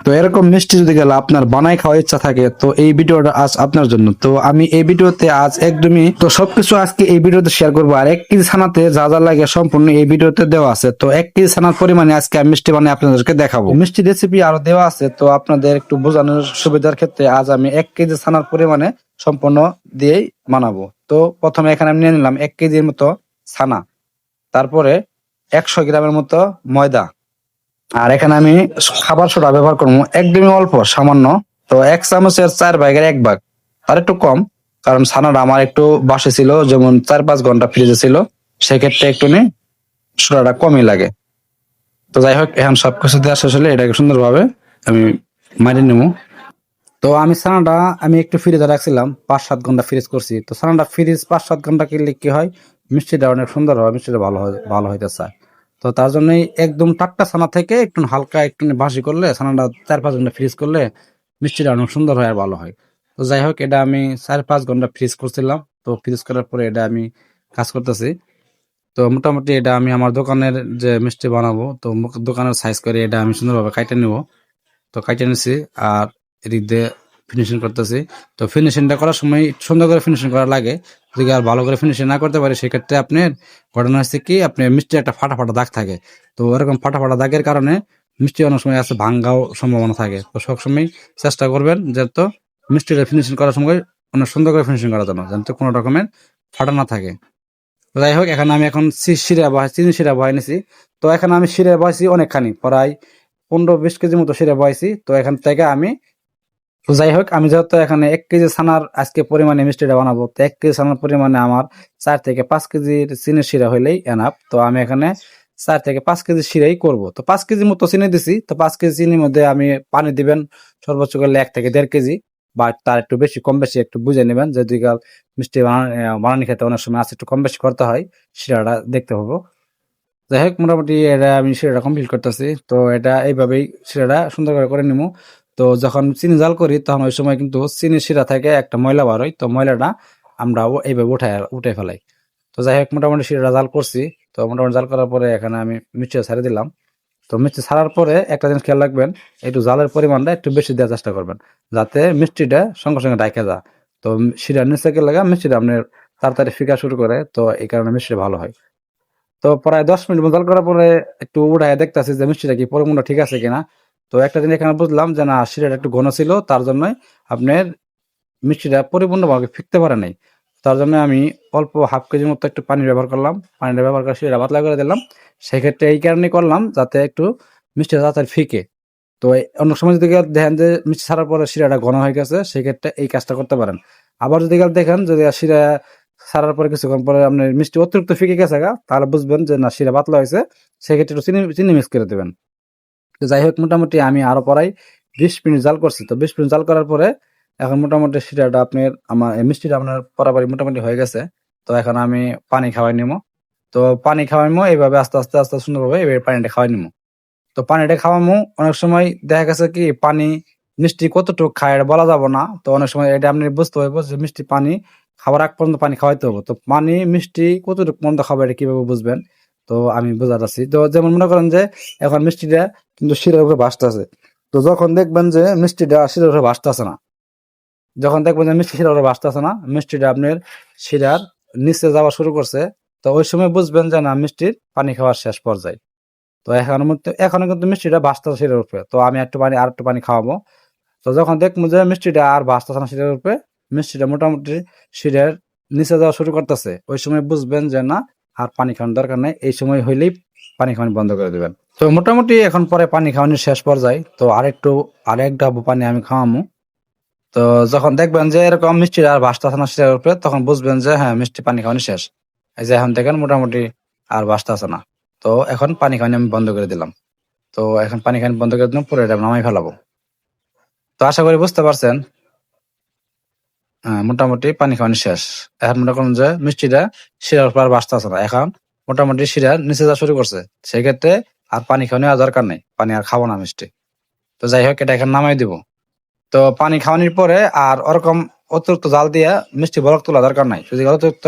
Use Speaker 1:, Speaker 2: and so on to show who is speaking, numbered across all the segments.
Speaker 1: তো এরকম মিষ্টি যদি গেলে আপনার বানাই খাওয়ার ইচ্ছা থাকে, তো এই ভিডিওটা আজ আপনার জন্য। তো আমি এই ভিডিওতে আজ একদমই তো সবকিছু আজকে এই ভিডিওতে শেয়ার করবো। আর 1 কেজি ছানাতে যা যা লাগে সম্পূর্ণ এই ভিডিওতে দেওয়া আছে। তো 1 কেজি ছানার পরিমাণে আজকে আমি মিষ্টি বানিয়ে আপনাদেরকে দেখাবো। মিষ্টি রেসিপি আরো দেওয়া আছে, তো আপনাদের একটু বোঝানোর সুবিধার ক্ষেত্রে আজ আমি 1 কেজি ছানার পরিমাণে সম্পূর্ণ দিয়েই বানাবো। তো প্রথমে এখানে আমি নিয়ে নিলাম 1 কেজির মতো ছানা, তারপরে 100 গ্রামের মতো ময়দা, আর এখানে আমি খাবার সোডা ব্যবহার করবো একদমই অল্প সামান্য। তো 1 চামচের 4 ভাগের 1 ভাগ, আর একটু কম, কারণ ছানাটা আমার একটু বাসে ছিল, যেমন 4-5 ঘন্টা ফ্রিজে ছিল, সেক্ষেত্রে একটু সোডাটা কমই লাগে। তো যাই হোক, এখন সবকিছু দেওয়া শেষ হলে এটাকে সুন্দরভাবে আমি মারিয়ে নেবো। তো আমি ছানাটা আমি একটু ফ্রিজে রাখছিলাম, 5-7 ঘন্টা ফ্রিজ করছি। তো ছানাটা ফ্রিজ 5-7 ঘন্টা কিনলে কি হয়, মিষ্টিটা অনেক সুন্দর হয়, মিষ্টিটা ভালো হইতে চায়। তো তার জন্যই একদম টাটকা ছানা থেকে একটু হালকা একটু বাসি করলে, ছানাটা 4-5 ঘন্টা ফ্রিজ করলে মিষ্টিটা অনেক সুন্দর হয় আর ভালো হয়। তো যাই হোক, এটা আমি 4-5 ঘন্টা ফ্রিজ করছিলাম। তো ফ্রিজ করার পরে এটা আমি কাজ করতেছি। তো মোটামুটি এটা আমি আমার দোকানের যে মিষ্টি বানাবো, তো দোকানের সাইজ করে এটা আমি সুন্দরভাবে কাইটে নিব। তো কাইটে নিছি, আর এদিক দিয়ে ফিনিশিং করতেছি। তো ফিনিশিংটা করার সময় সুন্দর করে ফিনিশিং করা লাগে। যদি আর ভালো করে ফিনিশিং না করতে পারে, সেক্ষেত্রে আপনার ঘটনা হচ্ছে কি, আপনার মিষ্টি একটা ফাটা ফাটা দাগ থাকে। তো ওরকম ফাটা ফাটা দাগের কারণে মিষ্টি অনেক সময় আছে ভাঙ্গাও সম্ভাবনা থাকে। তো সবসময় চেষ্টা করবেন যে তো মিষ্টিটা ফিনিশিং করার সময় অনেক সুন্দর করে ফিনিশিং করার জন্য, যেন তো কোনো রকমের ফাটা না থাকে। তো যাই হোক, এখানে আমি এখন চিনি শিরা বহাই নিছি। তো এখানে আমি শিরা বহাইছি অনেকখানি, প্রায় 15-20 কেজি মতো শিরা বহাইছি। তো এখান থেকে আমি, তো যাই হোক, আমি যেহেতু এখানে 1 কেজি ছানার আজকে পরিমাণে মিষ্টিটা বানাবো, তো 1 কেজি ছানার পরিমাণে আমার 4 থেকে 5 কেজির চিনির শিরা হইলেই এনাফ। তো আমি এখানে 4 থেকে 5 কেজি শিরাই করব। তো 5 কেজি মতো চিনি দিছি। তো 5 কেজি চিনির মধ্যে আমি পানি দিবেন সর্বোচ্চ করলে 1 থেকে 1.5 কেজি, বা তার একটু বেশি কম বেশি একটু বুঝে নেবেন, যে দুই কাল মিষ্টি বানানি খেতে অনেক সময় আছে একটু কম বেশি করতে হয়, শিরাটা দেখতে হবে। যাই হোক, মোটামুটি এটা আমি শিরাটা কমপ্লিট করতেছি। তো এটা এইভাবেই শিরাটা সুন্দর করে নিবো। তো যখন চিনি জাল করি, তখন ওই সময় কিন্তু চিনির শিরা থেকে একটা ময়লা বার হয়। তো ময়লাটা আমরা এইভাবে উঠে ফেলাই। তো যাই হোক, মোটামুটি শিরাটা জাল করছি। তো মোটামুটি জাল করার পরে এখানে আমি মিষ্টিটা ছাড়ে দিলাম। তো মিষ্টি ছাড়ার পরে একটা জিনিস খেয়াল রাখবেন, একটু জালের পরিমাণটা একটু বেশি দেওয়ার চেষ্টা করবেন, যাতে মিষ্টিটা সঙ্গে সঙ্গে ডাইকা যায়। তো শিরার নিচে লাগা মিষ্টিটা আপনার তাড়াতাড়ি ফিকা শুরু করে, তো এই কারণে মিষ্টি ভালো হয়। তো প্রায় 10 মিনিট জাল করার পরে একটু উঠায় দেখতেছি যে মিষ্টিটা কি পরিমাণটা ঠিক আছে কিনা। তো একটা জিনিস এখানে বুঝলাম যে না, শিরাটা একটু ঘন ছিল, তার জন্যই আপনার মিষ্টিটা পরিপূর্ণভাবে ফিকতে পারে নাই। তার জন্য আমি অল্প 1/2 কেজির মতো একটু পানি ব্যবহার করলাম, পানিটা ব্যবহার করে শিরাটা পাতলা করে দিলাম। সেক্ষেত্রে এই কারণে করলাম, যাতে একটু মিষ্টিটা তাড়াতাড়ি ফিকে। তো অন্য সময় যদি দেখেন যে মিষ্টি ছাড়ার পরে শিরাটা ঘন হয়ে গেছে, সেক্ষেত্রে এই কাজটা করতে পারেন। আবার যদি দেখেন যদি শিরা ছাড়ার পরে কিছুক্ষণ পরে আপনার মিষ্টি অতিরিক্ত ফিকে গেছে তাহলে বুঝবেন যে না, শিরা পাতলা হয়েছে। সেক্ষেত্রে একটু চিনি চিনি মিক্স করে দেবেন। তো যাই হোক, মোটামুটি আমি আরো প্রায় 20 মিনিট জাল করছি। তো 20 মিনিট জাল করার পরে এখন মোটামুটি শিরাটা আপনার আমার মিষ্টিটা আপনার বরাবরই মোটামুটি হয়ে গেছে। তো এখন আমি পানি খাওয়াই নিবো। তো পানি খাওয়াইমো এইভাবে আস্তে আস্তে আস্তে সুন্দরভাবে এভাবে পানিটা খাওয়াই নিবো। তো পানিটা খাওয়ামো, অনেক সময় দেখা গেছে কি পানি মিষ্টি কতটুকু খায় এটা বলা যাবে না। তো অনেক সময় এটা আপনি বুঝতে হবে যে মিষ্টি পানি খাবার আগ পর্যন্ত পানি খাওয়াইতে হবে। তো পানি মিষ্টি কতটুকু পর্যন্ত খাবে এটা কিভাবে বুঝবেন, তো আমি বোঝাতেছি। তো যেমন মনে করেন যে এখন মিষ্টিটা কিন্তু শিরার উপরে ভাসতেছে। তো যখন দেখবেন যে মিষ্টিটা শিরার উপরে ভাসতেছে না, যখন দেখবেন যে মিষ্টি শিরার উপরে ভাসতেছে না, মিষ্টিটা আপনার শিরার নিচে যাওয়া শুরু করছে, তো ওই সময় বুঝবেন যে না, মিষ্টির পানি খাওয়ার শেষ পর্যায়ে। তো এখনো কিন্তু মিষ্টিটা ভাসতেছে শিরার উপরে। তো আমি আর একটু পানি খাওয়াবো। তো যখন দেখবো যে মিষ্টিটা আর ভাসতেছে না শিরার উপরে, মিষ্টিটা মোটামুটি শিরার নিচে যাওয়া শুরু করতেছে, ওই সময় বুঝবেন যে না, আর পানি খাওয়ানোর দরকার নাই। এই সময় হইলেই পানি খাওয়ানো বন্ধ করে দিবেন। তো মোটামুটি এখন পরে পানি খাওয়ানোর শেষ পর্যায়ে। তো আরেক ডাবু পানি আমি খাওয়ামু। তো যখন দেখবেন যে এরকম মিষ্টি আর ভাসতেছে না শিরার উপরে, তখন বুঝবেন যে হ্যাঁ, মিষ্টি পানি খাওয়ানো শেষ। এই যে এখন দেখেন মোটামুটি আর ভাসতেছে না। তো এখন পানি খাওয়ানো আমি বন্ধ করে দিলাম। তো এখন পানি খাওয়ানো বন্ধ করে দিলাম, পুরো এটা নামাই ফেলাবো। তো আশা করি বুঝতে পারছেন। মোটামুটি পানি খাওয়ানো শেষ। এখন মনে করুন যে মিষ্টিটা শিরার উপর আর ভাসতেছে না, এখন মোটামুটি শিরার নিচে যাওয়া শুরু করছে। সেক্ষেত্রে আর পানি খাওয়ানো আর দরকার নেই, পানি আর খাবো না মিষ্টি। তো যাই হোক, এটা এখন নামাই দিব। তো পানি খাওয়ানোর পরে আর ওরকম অতিরিক্ত জাল দিয়ে মিষ্টি বলক তোলা দরকার নাই। যদি অতিরিক্ত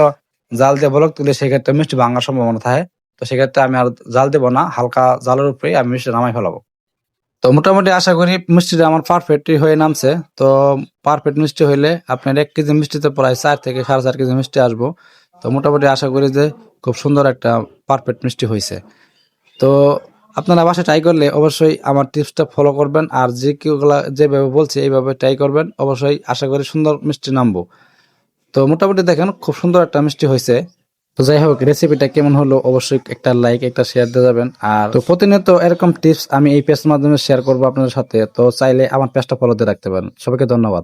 Speaker 1: জাল দিয়ে বলক তুলে, সেক্ষেত্রে মিষ্টি ভাঙার সম্ভাবনা থাকে। তো সেক্ষেত্রে আমি আর জাল দেবো না, হালকা জালের উপরে আমি মিষ্টি নামাই ফেলাবো। তো মোটামুটি আশা করি মিষ্টিটা আমার পারফেক্টই হয়ে নামছে। তো পারফেক্ট মিষ্টি হইলে আপনার 1 কেজি মিষ্টিতে প্রায় 4 থেকে 4.5 কেজি মিষ্টি আসবো। তো মোটামুটি আশা করি যে খুব সুন্দর একটা পারফেক্ট মিষ্টি হয়েছে। তো আপনারা বাসায় ট্রাই করলে অবশ্যই আমার টিপসটা ফলো করবেন, আর যে কেউগুলা যেভাবে বলছে এইভাবে ট্রাই করবেন, অবশ্যই আশা করি সুন্দর মিষ্টি নামবো। তো মোটামুটি দেখেন খুব সুন্দর একটা মিষ্টি হয়েছে। তো যাই হোক, রেসিপিটা কেমন হলো অবশ্যই একটা লাইক একটা শেয়ার দিয়ে যাবেন। আর তো প্রতিনিয়ত এরকম টিপস আমি এই পেজের মাধ্যমে শেয়ার করবো আপনাদের সাথে। তো চাইলে আমার পেজটা ফলো দিয়ে রাখতে পারেন। সবাইকে ধন্যবাদ।